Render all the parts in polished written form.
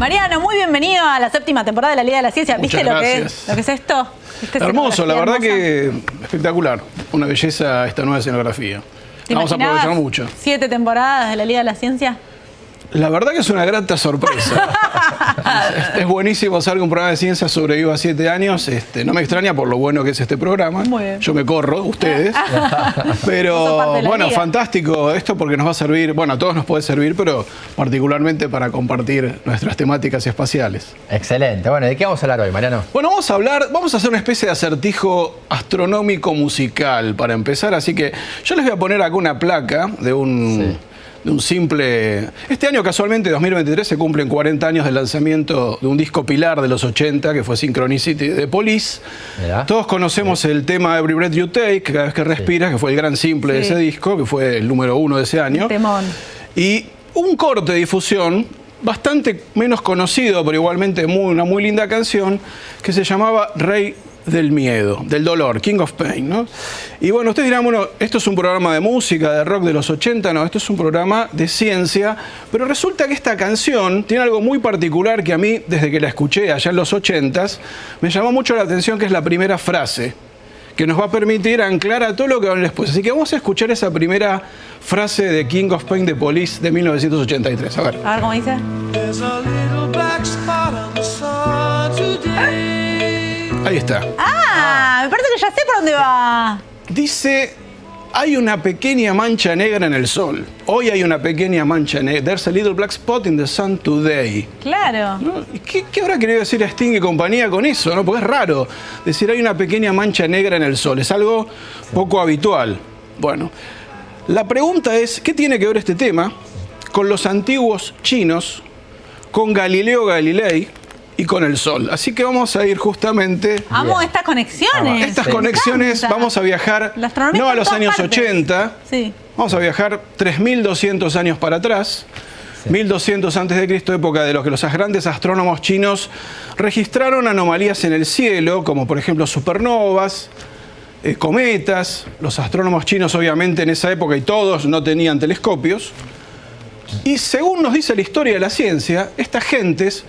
Mariano, muy bienvenido a la 7ª temporada de la Liga de la Ciencia. ¿Viste lo que es esto? Hermoso, la verdad que espectacular. Una belleza esta nueva escenografía. Vamos a aprovechar mucho. 7 temporadas de la Liga de la Ciencia. La verdad que es una grata sorpresa. Es buenísimo saber que un programa de ciencia sobreviva a 7 años. No me extraña por lo bueno que es este programa. Muy bien. Yo me corro, ustedes. Pero bueno, fantástico esto porque nos va a servir, bueno, a todos nos puede servir, pero particularmente para compartir nuestras temáticas espaciales. Excelente. Bueno, ¿de qué vamos a hablar hoy, Mariano? Bueno, vamos a hacer una especie de acertijo astronómico musical para empezar. Así que yo les voy a poner acá una placa de un simple... Este año, casualmente, 2023, se cumplen 40 años del lanzamiento de un disco pilar de los 80, que fue Synchronicity de Police. ¿Mirá? Todos conocemos el tema Every Breath You Take, Cada vez que respiras, que fue el gran simple de ese disco, que fue el número 1 de ese año. Temón. Y un corte de difusión, bastante menos conocido, pero igualmente una muy linda canción, que se llamaba Rey del Miedo, del Dolor, King of Pain, ¿no? Y bueno, ustedes dirán, bueno, esto es un programa de música, de rock de los 80, no, esto es un programa de ciencia, pero resulta que esta canción tiene algo muy particular que a mí, desde que la escuché allá en los 80s, me llamó mucho la atención, que es la primera frase, que nos va a permitir anclar a todo lo que va a venir después. Así que vamos a escuchar esa primera frase de King of Pain de Police de 1983. A ver cómo dice. Ahí está. Me parece que ya sé por dónde va. Dice, hay una pequeña mancha negra en el sol. Hoy hay una pequeña mancha negra. There's a little black spot in the sun today. Claro. ¿No? ¿Qué habrá querido decir a Sting y compañía con eso? ¿No? Porque es raro decir hay una pequeña mancha negra en el sol. Es algo poco habitual. Bueno, la pregunta es, ¿qué tiene que ver este tema con los antiguos chinos, con Galileo Galilei y con el sol? Así que vamos a ir justamente... Amo estas conexiones. Estas conexiones, vamos a viajar no a los años 80, vamos a viajar 3.200 años para atrás, 1.200 antes de Cristo, época de los que los grandes astrónomos chinos registraron anomalías en el cielo, como por ejemplo supernovas, cometas. Los astrónomos chinos obviamente en esa época, y todos, no tenían telescopios. Y según nos dice la historia de la ciencia, estas gentes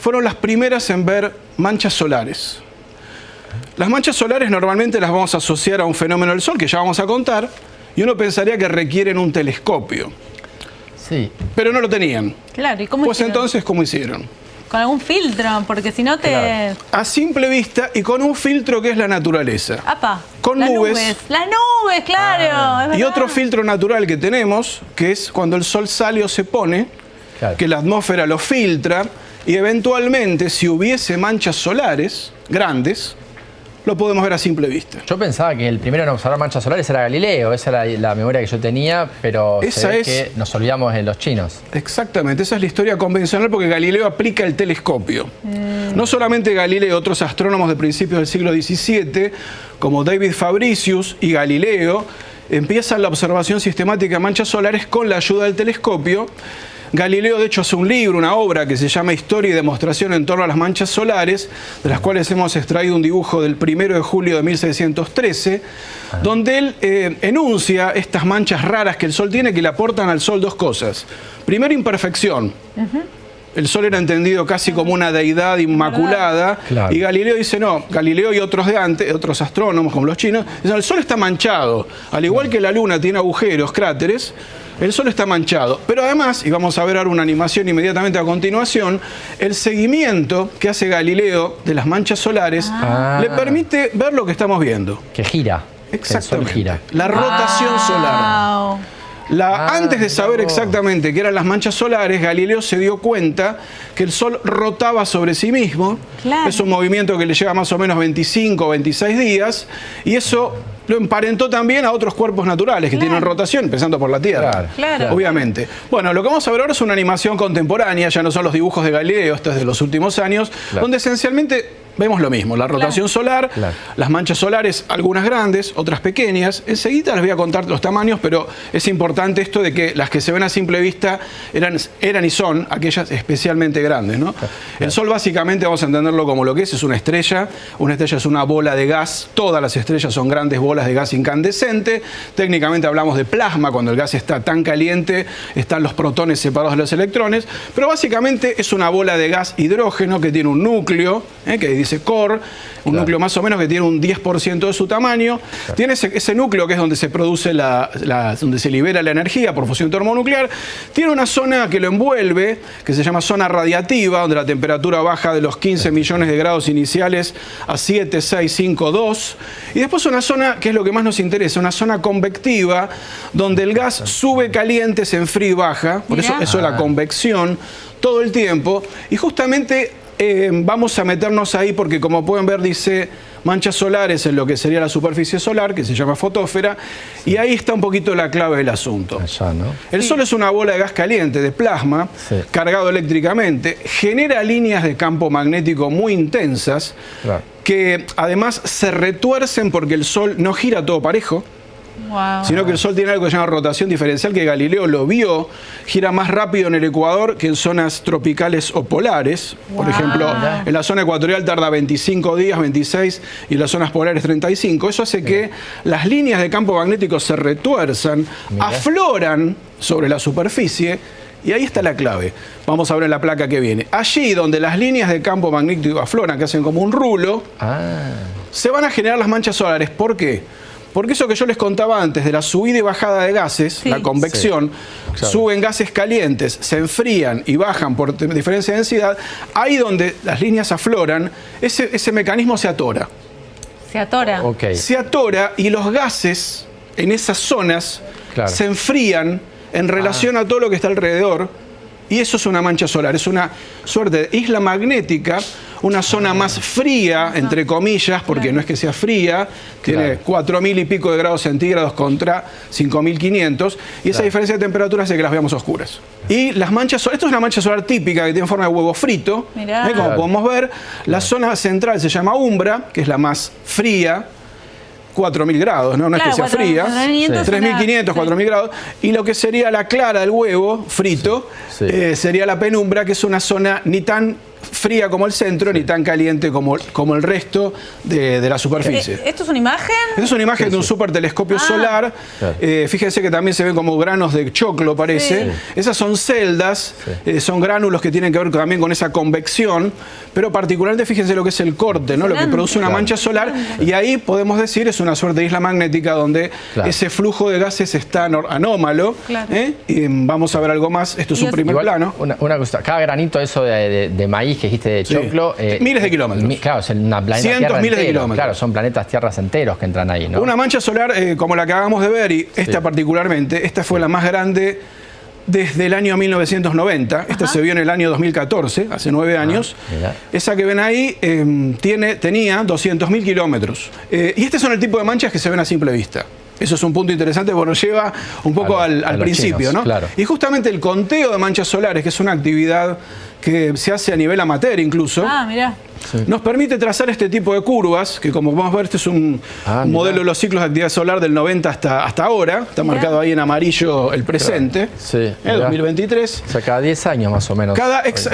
fueron las primeras en ver manchas solares. Las manchas solares normalmente las vamos a asociar a un fenómeno del Sol, que ya vamos a contar, y uno pensaría que requieren un telescopio. Sí. Pero no lo tenían. Claro, ¿y cómo pues hicieron? Entonces, ¿cómo hicieron? Con algún filtro, porque si no te... Claro. A simple vista y con un filtro que es la naturaleza. ¡Apa! Con nubes. Las nubes, claro. Y otro filtro natural que tenemos, que es cuando el sol sale o se pone, que la atmósfera lo filtra, y eventualmente, si hubiese manchas solares grandes, lo podemos ver a simple vista. Yo pensaba que el primero en observar manchas solares era Galileo, esa era la memoria que yo tenía, pero esa se ve que nos olvidamos de los chinos. Exactamente, esa es la historia convencional porque Galileo aplica el telescopio. No solamente Galileo, otros astrónomos de principios del siglo XVII, como David Fabricius y Galileo, empiezan la observación sistemática de manchas solares con la ayuda del telescopio. Galileo, de hecho, hace un libro, una obra que se llama Historia y Demostración en torno a las manchas solares, de las cuales hemos extraído un dibujo del 1 de julio de 1613, donde él enuncia estas manchas raras que el Sol tiene, que le aportan al Sol dos cosas. Primero, imperfección. El Sol era entendido casi como una deidad inmaculada, y Galileo dice, no, Galileo y otros de antes, otros astrónomos como los chinos, dicen, el Sol está manchado, al igual que la Luna tiene agujeros, cráteres, el Sol está manchado. Pero además, y vamos a ver ahora una animación inmediatamente a continuación, el seguimiento que hace Galileo de las manchas solares le permite ver lo que estamos viendo. Que gira. Exactamente. El Sol gira. La rotación solar. Antes de saber exactamente qué eran las manchas solares, Galileo se dio cuenta que el Sol rotaba sobre sí mismo. Es un movimiento que le lleva más o menos 25 o 26 días, y eso lo emparentó también a otros cuerpos naturales que tienen rotación, empezando por la Tierra, obviamente. Bueno, lo que vamos a ver ahora es una animación contemporánea, ya no son los dibujos de Galileo, esto es de los últimos años, donde esencialmente vemos lo mismo, la rotación solar, las manchas solares, algunas grandes, otras pequeñas. Enseguida les voy a contar los tamaños, pero es importante esto de que las que se ven a simple vista eran y son aquellas especialmente grandes, ¿no? El Sol básicamente vamos a entenderlo como lo que es una estrella. Una estrella es una bola de gas, todas las estrellas son grandes bolas de gas incandescente. Técnicamente hablamos de plasma, cuando el gas está tan caliente, están los protones separados de los electrones, pero básicamente es una bola de gas hidrógeno que tiene un núcleo, que dice core, un núcleo más o menos que tiene un 10% de su tamaño. Tiene ese núcleo que es donde se produce donde se libera la energía por fusión termonuclear. Tiene una zona que lo envuelve, que se llama zona radiativa, donde la temperatura baja de los 15 millones de grados iniciales a 7, 6, 5, 2. Y después una zona que es lo que más nos interesa, una zona convectiva, donde el gas sube caliente, se enfría y baja. Por eso es la convección todo el tiempo. Y justamente vamos a meternos ahí porque, como pueden ver, dice manchas solares en lo que sería la superficie solar, que se llama fotósfera, y ahí está un poquito la clave del asunto. Allá, ¿no? El Sol es una bola de gas caliente, de plasma, cargado eléctricamente, genera líneas de campo magnético muy intensas, que además se retuercen porque el Sol no gira todo parejo, sino que el Sol tiene algo que se llama rotación diferencial, que Galileo lo vio, gira más rápido en el ecuador que en zonas tropicales o polares. Por ejemplo, en la zona ecuatorial tarda 25 días, 26, y en las zonas polares 35. Eso hace que las líneas de campo magnético se retuerzan, afloran sobre la superficie, y ahí está la clave. Vamos a ver en la placa que viene. Allí donde las líneas de campo magnético afloran, que hacen como un rulo, se van a generar las manchas solares. ¿Por qué? Porque eso que yo les contaba antes de la subida y bajada de gases, la convección, suben gases calientes, se enfrían y bajan por diferencia de densidad, ahí donde las líneas afloran, ese mecanismo se atora. Se atora. Se atora y los gases en esas zonas se enfrían en relación a todo lo que está alrededor, y eso es una mancha solar, es una suerte de isla magnética, una zona más fría, entre comillas, porque no es que sea fría, tiene 4.000 y pico de grados centígrados contra 5.500, y esa diferencia de temperatura hace que las veamos oscuras. Y las manchas solares, esto es una mancha solar típica que tiene forma de huevo frito, como podemos ver. La zona central se llama umbra, que es la más fría, 4.000 grados, no es que sea fría, 3.500, 4.000 grados, y lo que sería la clara del huevo frito sería la penumbra, que es una zona ni tan fría como el centro, ni tan caliente como el resto de la superficie. ¿Esto es una imagen? Esto es una imagen de un supertelescopio solar. Fíjense que también se ven como granos de choclo, parece. Esas son celdas, son gránulos que tienen que ver también con esa convección, pero particularmente fíjense lo que es el corte, ¿no? Lo que produce una mancha solar, y ahí podemos decir es una suerte de isla magnética donde ese flujo de gases está anómalo. Y vamos a ver algo más. Esto es un primer plano. Una cosa, cada granito eso de maíz que dijiste de choclo. Miles de kilómetros. Claro, es una planeta cientos, miles de kilómetros. Claro, son planetas tierras enteros que entran ahí, ¿no? Una mancha solar como la que acabamos de ver, y esta particularmente, esta fue la más grande desde el año 1990. Esta se vio en el año 2014, hace 9 años. Esa que ven ahí tenía 200.000 kilómetros. Y este son el tipo de manchas que se ven a simple vista. Eso es un punto interesante porque nos lleva un poco al principio, ¿no? Y justamente el conteo de manchas solares, que es una actividad que se hace a nivel amateur incluso, nos permite trazar este tipo de curvas, que como vamos a ver, este es un modelo de los ciclos de actividad solar del 90 hasta ahora. Está marcado ahí en amarillo el presente, 2023. O sea, cada 10 años más o menos.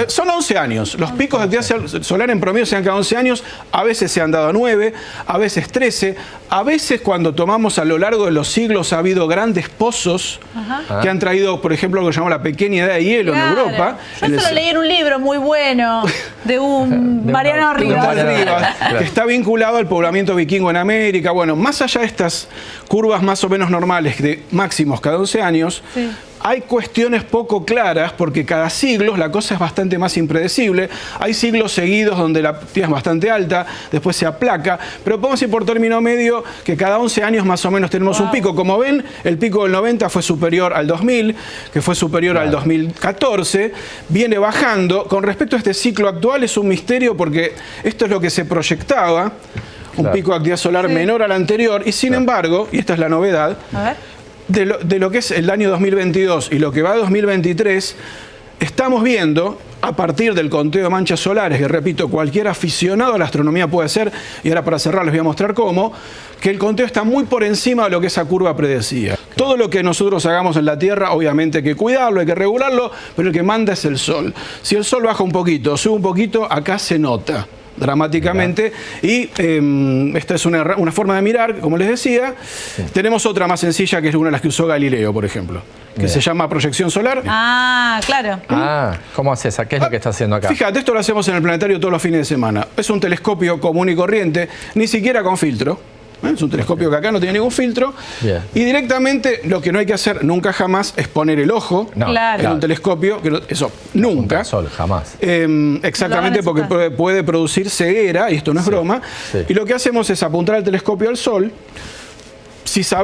Son 11 años. Los picos de actividad solar en promedio se dan cada 11 años. A veces se han dado 9, a veces 13. A veces, cuando tomamos a lo largo de los siglos, ha habido grandes pozos que han traído, por ejemplo, lo que llamamos la pequeña edad de hielo en Europa. Yo solo leí en un libro muy bueno de un Mariano Rivas, que está vinculado al poblamiento vikingo en América. Bueno, más allá de estas curvas más o menos normales de máximos cada 11 años, hay cuestiones poco claras porque cada siglo la cosa es bastante más impredecible. Hay siglos seguidos donde la actividad es bastante alta, después se aplaca, pero podemos ir por término medio que cada 11 años más o menos tenemos un pico. Como ven, el pico del 90 fue superior al 2000, que fue superior al 2014, viene bajando. Con respecto a este ciclo actual es un misterio porque esto es lo que se proyectaba, un pico de actividad solar menor al anterior, y sin embargo, y esta es la novedad, de lo que es el año 2022 y lo que va a 2023, estamos viendo, a partir del conteo de manchas solares, que repito, cualquier aficionado a la astronomía puede hacer, y ahora para cerrar les voy a mostrar cómo, que el conteo está muy por encima de lo que esa curva predecía. Todo lo que nosotros hagamos en la Tierra, obviamente hay que cuidarlo, hay que regularlo, pero el que manda es el Sol. Si el Sol baja un poquito, sube un poquito, acá se nota dramáticamente. Y esta es una forma de mirar, como les decía. Tenemos otra más sencilla, que es una de las que usó Galileo, por ejemplo, que se llama proyección solar. Ah, claro. ¿Cómo haces? ¿Qué es lo que está haciendo acá? Fíjate, esto lo hacemos en el planetario todos los fines de semana. Es un telescopio común y corriente, ni siquiera con filtro. Es un telescopio que acá no tiene ningún filtro. Bien. Y directamente lo que no hay que hacer nunca jamás es poner el ojo en un telescopio. Eso, nunca. Sol, jamás. Exactamente, porque puede producir ceguera, y esto no es broma. Y lo que hacemos es apuntar el telescopio al Sol.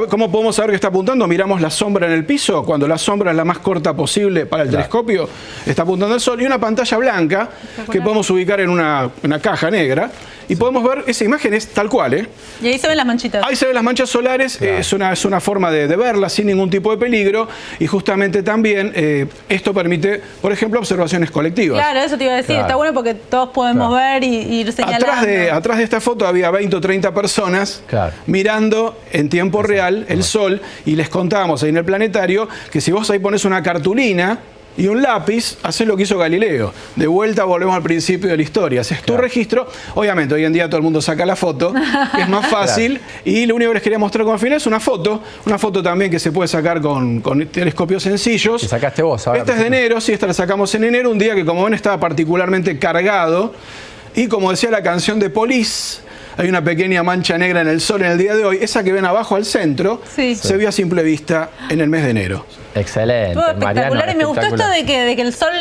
¿Cómo podemos saber que está apuntando? Miramos la sombra en el piso. Cuando la sombra es la más corta posible para el telescopio, está apuntando al Sol. Y una pantalla blanca que podemos ubicar en una caja negra. Y podemos ver, esa imagen es tal cual, Y ahí se ven las manchitas. Ahí se ven las manchas solares. Es una forma de verlas sin ningún tipo de peligro. Y justamente también esto permite, por ejemplo, observaciones colectivas. Claro, eso te iba a decir. Está bueno porque todos podemos ver y ir señalando. Atrás de esta foto había 20 o 30 personas mirando en tiempo real el Sol, y les contábamos ahí en el planetario que si vos ahí pones una cartulina y un lápiz, haces lo que hizo Galileo. De vuelta volvemos al principio de la historia. Haces tu registro. Obviamente, hoy en día todo el mundo saca la foto, que es más fácil. Y lo único que les quería mostrar con final es una foto. Una foto también que se puede sacar con telescopios sencillos. ¿Y sacaste vos ahora? Esta es de enero, sí, esta la sacamos en enero. Un día que, como ven, estaba particularmente cargado. Y como decía la canción de Police, hay una pequeña mancha negra en el Sol en el día de hoy. Esa que ven abajo al centro se vio a simple vista en el mes de enero. Todo Excelente, espectacular. Mariano, Y me gustó esto de que el Sol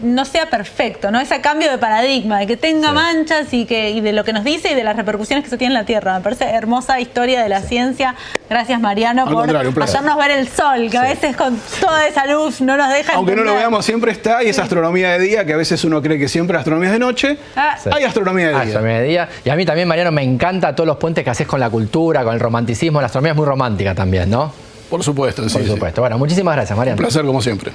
no sea perfecto, ¿no? Ese cambio de paradigma, de que tenga manchas y de lo que nos dice y de las repercusiones que eso tiene en la Tierra. Me parece hermosa historia de la ciencia. Gracias, Mariano, por hacernos ver el Sol, que a veces con toda esa luz no nos deja Aunque entender. no lo veamos, siempre está, y esa astronomía de día, que a veces uno cree que siempre la astronomía es de noche, hay astronomía de día. Astronomía de día. Y a mí también, Mariano, me encanta todos los puentes que haces con la cultura, con el romanticismo. La astronomía es muy romántica también, ¿no? Por supuesto, sí. Por supuesto. Bueno, muchísimas gracias, Mariano. Un placer, como siempre.